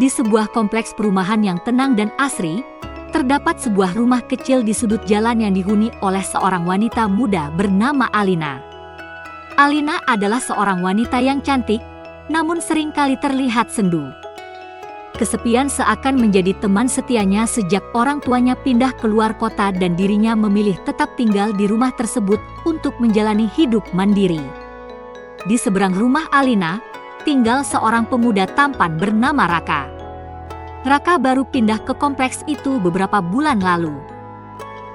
Di sebuah kompleks perumahan yang tenang dan asri, terdapat sebuah rumah kecil di sudut jalan yang dihuni oleh seorang wanita muda bernama Alina. Alina adalah seorang wanita yang cantik, namun seringkali terlihat sendu. Kesepian seakan menjadi teman setianya sejak orang tuanya pindah keluar kota dan dirinya memilih tetap tinggal di rumah tersebut untuk menjalani hidup mandiri. Di seberang rumah Alina, tinggal seorang pemuda tampan bernama Raka. Raka baru pindah ke kompleks itu beberapa bulan lalu.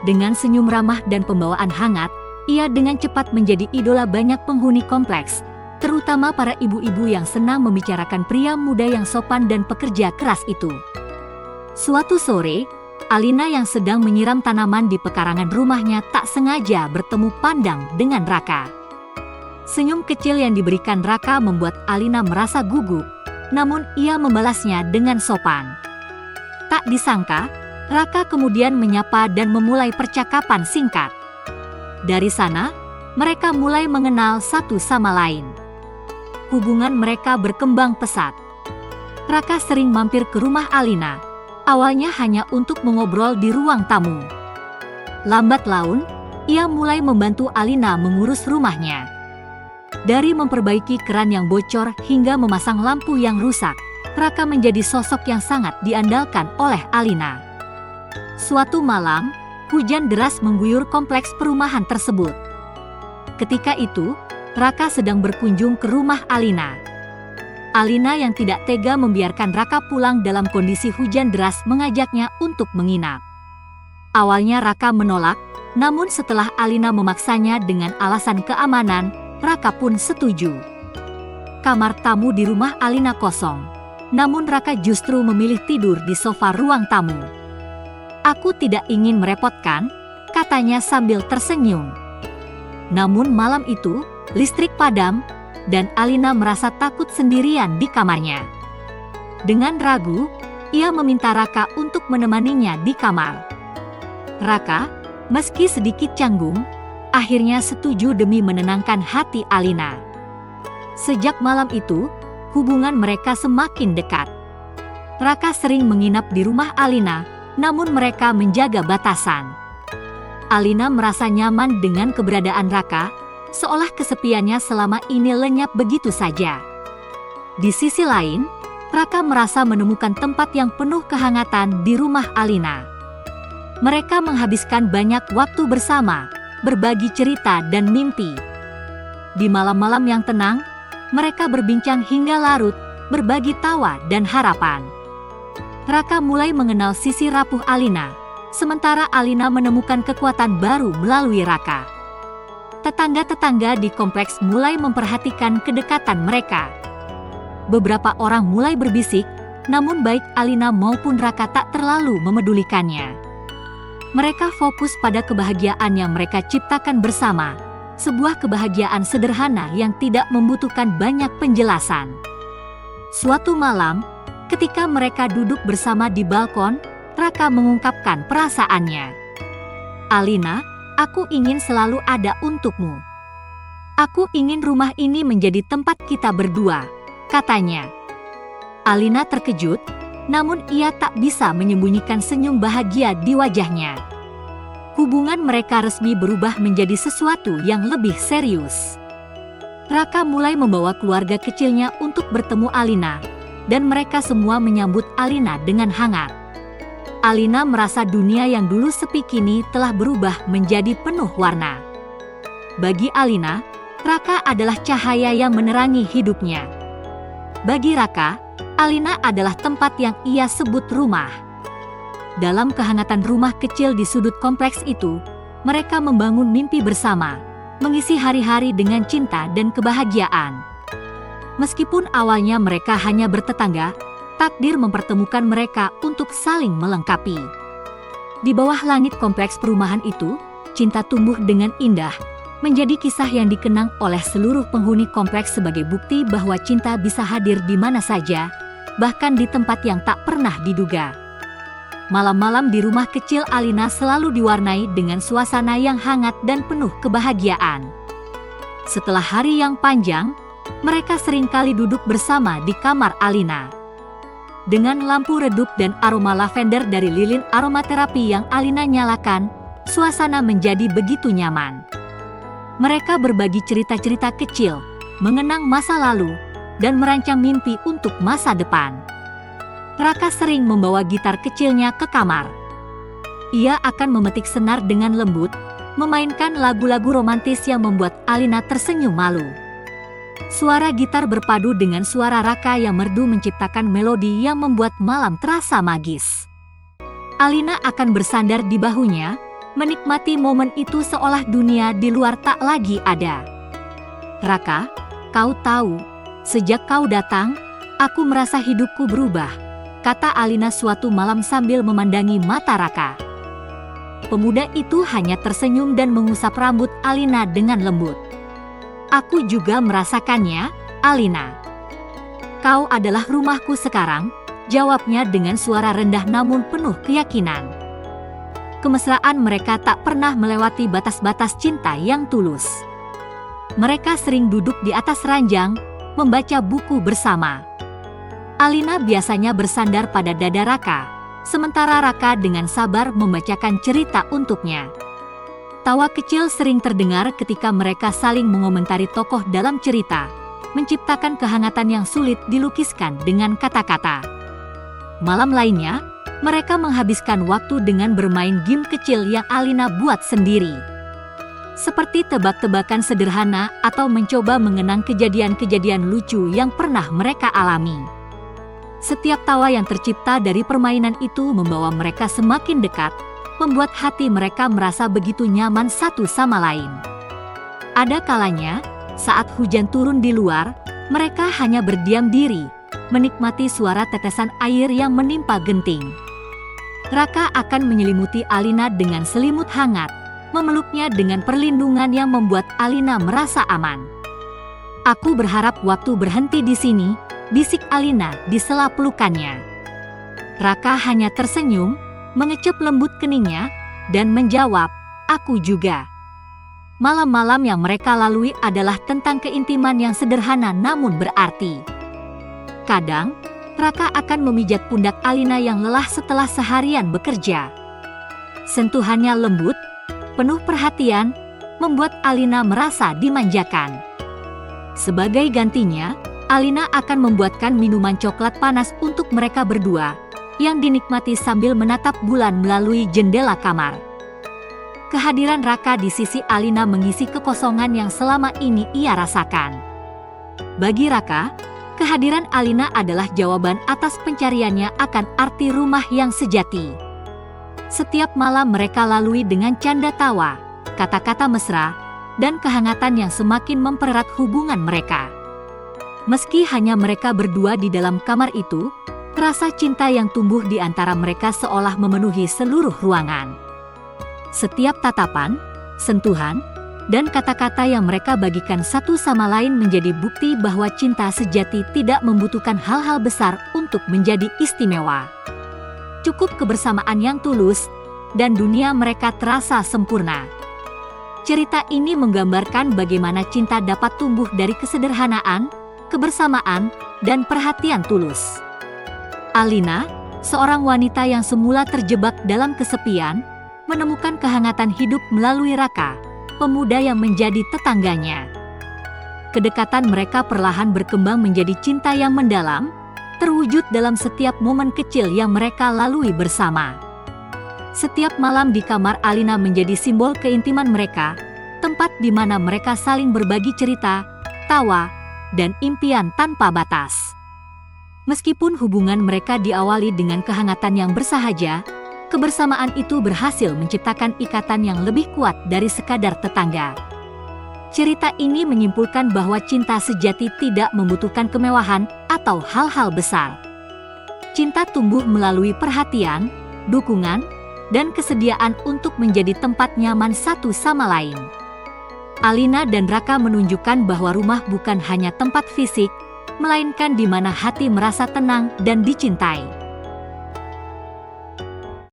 Dengan senyum ramah dan pembawaan hangat, ia dengan cepat menjadi idola banyak penghuni kompleks, terutama para ibu-ibu yang senang membicarakan pria muda yang sopan dan pekerja keras itu. Suatu sore, Alina yang sedang menyiram tanaman di pekarangan rumahnya tak sengaja bertemu pandang dengan Raka. Senyum kecil yang diberikan Raka membuat Alina merasa gugup, namun ia membalasnya dengan sopan. Tak disangka, Raka kemudian menyapa dan memulai percakapan singkat. Dari sana, mereka mulai mengenal satu sama lain. Hubungan mereka berkembang pesat. Raka sering mampir ke rumah Alina, awalnya hanya untuk mengobrol di ruang tamu. Lambat laun, ia mulai membantu Alina mengurus rumahnya. Dari memperbaiki keran yang bocor hingga memasang lampu yang rusak, Raka menjadi sosok yang sangat diandalkan oleh Alina. Suatu malam, hujan deras mengguyur kompleks perumahan tersebut. Ketika itu, Raka sedang berkunjung ke rumah Alina. Alina yang tidak tega membiarkan Raka pulang dalam kondisi hujan deras mengajaknya untuk menginap. Awalnya Raka menolak, namun setelah Alina memaksanya dengan alasan keamanan, Raka pun setuju. Kamar tamu di rumah Alina kosong, namun Raka justru memilih tidur di sofa ruang tamu. "Aku tidak ingin merepotkan," katanya sambil tersenyum. Namun malam itu, listrik padam, dan Alina merasa takut sendirian di kamarnya. Dengan ragu, ia meminta Raka untuk menemaninya di kamar. Raka, meski sedikit canggung, akhirnya setuju demi menenangkan hati Alina. Sejak malam itu, hubungan mereka semakin dekat. Raka sering menginap di rumah Alina, namun mereka menjaga batasan. Alina merasa nyaman dengan keberadaan Raka, seolah kesepiannya selama ini lenyap begitu saja. Di sisi lain, Raka merasa menemukan tempat yang penuh kehangatan di rumah Alina. Mereka menghabiskan banyak waktu bersama, berbagi cerita dan mimpi. Di malam-malam yang tenang, mereka berbincang hingga larut, berbagi tawa dan harapan. Raka mulai mengenal sisi rapuh Alina, sementara Alina menemukan kekuatan baru melalui Raka. Tetangga-tetangga di kompleks mulai memperhatikan kedekatan mereka. Beberapa orang mulai berbisik, namun baik Alina maupun Raka tak terlalu memedulikannya. Mereka fokus pada kebahagiaan yang mereka ciptakan bersama, sebuah kebahagiaan sederhana yang tidak membutuhkan banyak penjelasan. Suatu malam, ketika mereka duduk bersama di balkon, Raka mengungkapkan perasaannya. "Alina, aku ingin selalu ada untukmu. Aku ingin rumah ini menjadi tempat kita berdua," katanya. Alina terkejut, namun ia tak bisa menyembunyikan senyum bahagia di wajahnya. Hubungan mereka resmi berubah menjadi sesuatu yang lebih serius. Raka mulai membawa keluarga kecilnya untuk bertemu Alina, dan mereka semua menyambut Alina dengan hangat. Alina merasa dunia yang dulu sepi kini telah berubah menjadi penuh warna. Bagi Alina, Raka adalah cahaya yang menerangi hidupnya. Bagi Raka, Alina adalah tempat yang ia sebut rumah. Dalam kehangatan rumah kecil di sudut kompleks itu, mereka membangun mimpi bersama, mengisi hari-hari dengan cinta dan kebahagiaan. Meskipun awalnya mereka hanya bertetangga, takdir mempertemukan mereka untuk saling melengkapi. Di bawah langit kompleks perumahan itu, cinta tumbuh dengan indah, menjadi kisah yang dikenang oleh seluruh penghuni kompleks sebagai bukti bahwa cinta bisa hadir di mana saja, bahkan di tempat yang tak pernah diduga. Malam-malam di rumah kecil Alina selalu diwarnai dengan suasana yang hangat dan penuh kebahagiaan. Setelah hari yang panjang, mereka seringkali duduk bersama di kamar Alina. Dengan lampu redup dan aroma lavender dari lilin aromaterapi yang Alina nyalakan, suasana menjadi begitu nyaman. Mereka berbagi cerita-cerita kecil, mengenang masa lalu, dan merancang mimpi untuk masa depan. Raka sering membawa gitar kecilnya ke kamar. Ia akan memetik senar dengan lembut, memainkan lagu-lagu romantis yang membuat Alina tersenyum malu. Suara gitar berpadu dengan suara Raka yang merdu menciptakan melodi yang membuat malam terasa magis. Alina akan bersandar di bahunya, menikmati momen itu seolah dunia di luar tak lagi ada. "Raka, kau tahu, sejak kau datang, aku merasa hidupku berubah," kata Alina suatu malam sambil memandangi mata Raka. Pemuda itu hanya tersenyum dan mengusap rambut Alina dengan lembut. "Aku juga merasakannya, Alina." "Kau adalah rumahku sekarang," jawabnya dengan suara rendah namun penuh keyakinan. Kemesraan mereka tak pernah melewati batas-batas cinta yang tulus. Mereka sering duduk di atas ranjang, membaca buku bersama. Alina biasanya bersandar pada dada Raka, sementara Raka dengan sabar membacakan cerita untuknya. Tawa kecil sering terdengar ketika mereka saling mengomentari tokoh dalam cerita, menciptakan kehangatan yang sulit dilukiskan dengan kata-kata. Malam lainnya, mereka menghabiskan waktu dengan bermain game kecil yang Alina buat sendiri. Seperti tebak-tebakan sederhana atau mencoba mengenang kejadian-kejadian lucu yang pernah mereka alami. Setiap tawa yang tercipta dari permainan itu membawa mereka semakin dekat, membuat hati mereka merasa begitu nyaman satu sama lain. Ada kalanya, saat hujan turun di luar, mereka hanya berdiam diri, menikmati suara tetesan air yang menimpa genting. Raka akan menyelimuti Alina dengan selimut hangat, memeluknya dengan perlindungan yang membuat Alina merasa aman. "Aku berharap waktu berhenti di sini," bisik Alina di sela pelukannya. Raka hanya tersenyum, mengecup lembut keningnya, dan menjawab, "Aku juga." Malam-malam yang mereka lalui adalah tentang keintiman yang sederhana namun berarti. Kadang, Raka akan memijat pundak Alina yang lelah setelah seharian bekerja. Sentuhannya lembut, penuh perhatian, membuat Alina merasa dimanjakan. Sebagai gantinya, Alina akan membuatkan minuman coklat panas untuk mereka berdua, yang dinikmati sambil menatap bulan melalui jendela kamar. Kehadiran Raka di sisi Alina mengisi kekosongan yang selama ini ia rasakan. Bagi Raka, kehadiran Alina adalah jawaban atas pencariannya akan arti rumah yang sejati. Setiap malam mereka lalui dengan canda tawa, kata-kata mesra, dan kehangatan yang semakin mempererat hubungan mereka. Meski hanya mereka berdua di dalam kamar itu, rasa cinta yang tumbuh di antara mereka seolah memenuhi seluruh ruangan. Setiap tatapan, sentuhan, dan kata-kata yang mereka bagikan satu sama lain menjadi bukti bahwa cinta sejati tidak membutuhkan hal-hal besar untuk menjadi istimewa. Cukup kebersamaan yang tulus, dan dunia mereka terasa sempurna. Cerita ini menggambarkan bagaimana cinta dapat tumbuh dari kesederhanaan, kebersamaan, dan perhatian tulus. Alina, seorang wanita yang semula terjebak dalam kesepian, menemukan kehangatan hidup melalui Raka, pemuda yang menjadi tetangganya. Kedekatan mereka perlahan berkembang menjadi cinta yang mendalam, terwujud dalam setiap momen kecil yang mereka lalui bersama. Setiap malam di kamar Alina menjadi simbol keintiman mereka, tempat di mana mereka saling berbagi cerita, tawa, dan impian tanpa batas. Meskipun hubungan mereka diawali dengan kehangatan yang bersahaja, kebersamaan itu berhasil menciptakan ikatan yang lebih kuat dari sekadar tetangga. Cerita ini menyimpulkan bahwa cinta sejati tidak membutuhkan kemewahan atau hal-hal besar. Cinta tumbuh melalui perhatian, dukungan, dan kesediaan untuk menjadi tempat nyaman satu sama lain. Alina dan Raka menunjukkan bahwa rumah bukan hanya tempat fisik, melainkan di mana hati merasa tenang dan dicintai.